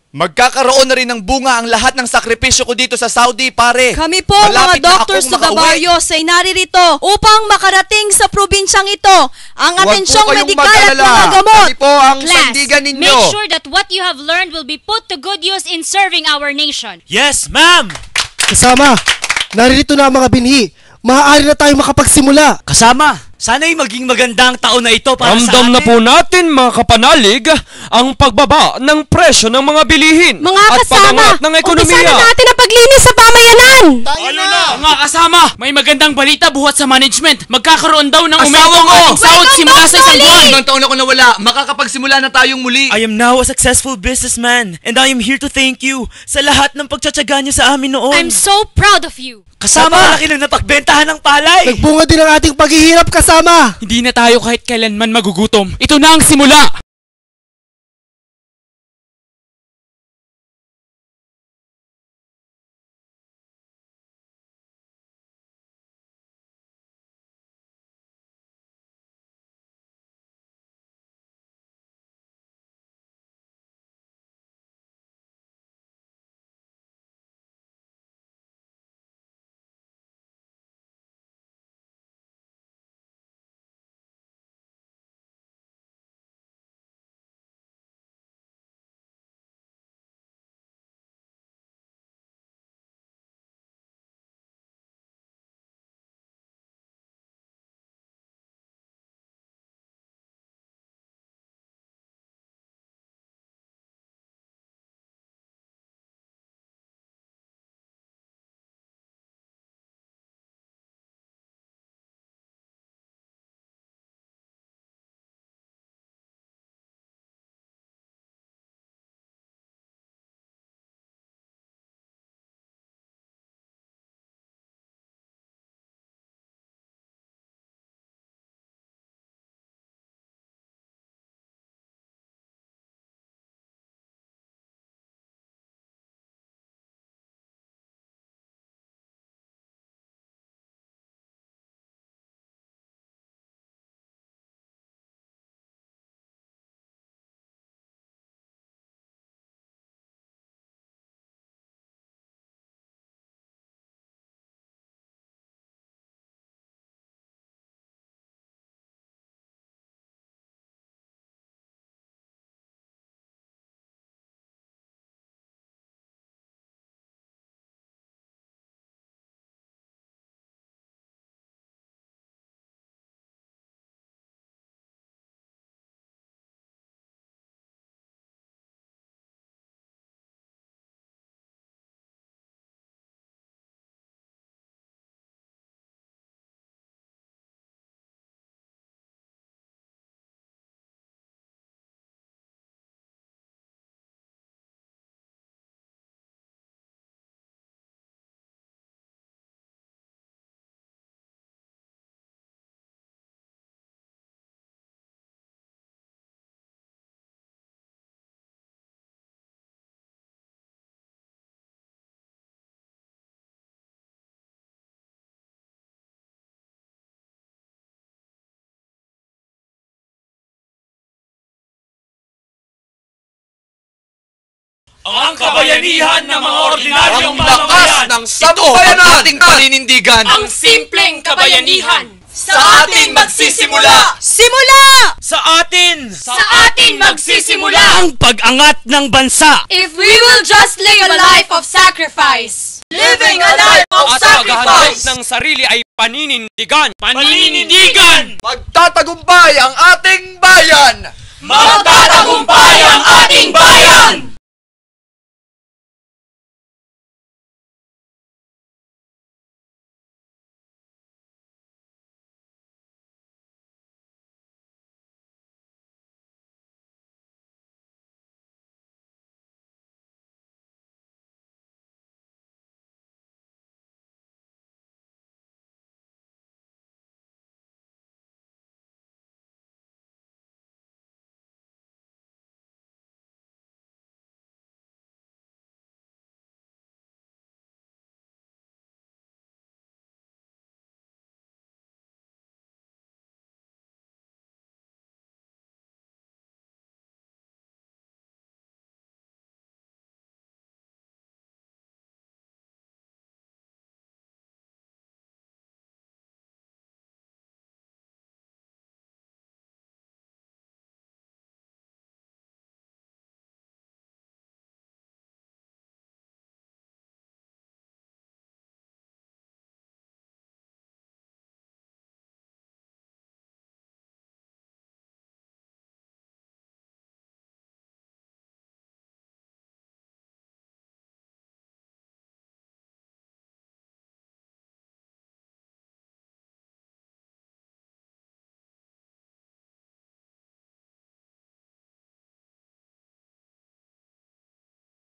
Magkakaroon na rin ng bunga ang lahat ng sakripisyo ko dito sa Saudi, pare. Kami po, Malapit mga Doctors to the Barrios, ay naririto upang makarating sa probinsyang ito ang atensyong medikal at mga gamot. Kami po ang Class, sandigan ninyo. make sure that what you have learned will be put to good use in serving our nation. Yes, ma'am! Kasama, naririto na ang mga binhi. Maaari na tayo makapagsimula. Kasama, sana'y maging magandang taon na ito para sa Ramdam atin. na po natin, mga kapanalig, ang pagbaba ng presyo ng mga bilihin Mga at kasama, pag-angat ng ekonomiya. umpisa na natin ang paglinis sa pamayanan. Lalo na! Mga kasama, may magandang balita buhat sa management. Magkakaroon daw ng Asawa umewang ko! ating sahod simula sa isang buwan. Ilang taon ako nawala, makakapagsimula na tayong muli. I am now a successful businessman and I am here to thank you sa lahat ng pagtsatsaga niyo sa amin noon. I'm so proud of you. Kasama, laki ng napagbentahan ng palay. Nagbunga din ang ating paghihirap, kasama. Hindi na tayo kahit kailanman magugutom. Ito na ang simula. Ang kabayanihan ng mga ordinaryong Ang lakas mamamayan. ng sambayanan ng ating paninindigan. Ang simpleng kabayanihan. Sa atin magsisimula. Simula! Sa atin! Sa atin magsisimula. Ang pag-angat ng bansa! If we will just live a life of sacrifice. Living a life of At paghahanap sacrifice. ng sarili ay paninindigan. Paninindigan. Magtatagumpay ang ating bayan. Magtatagumpay ang ating bayan.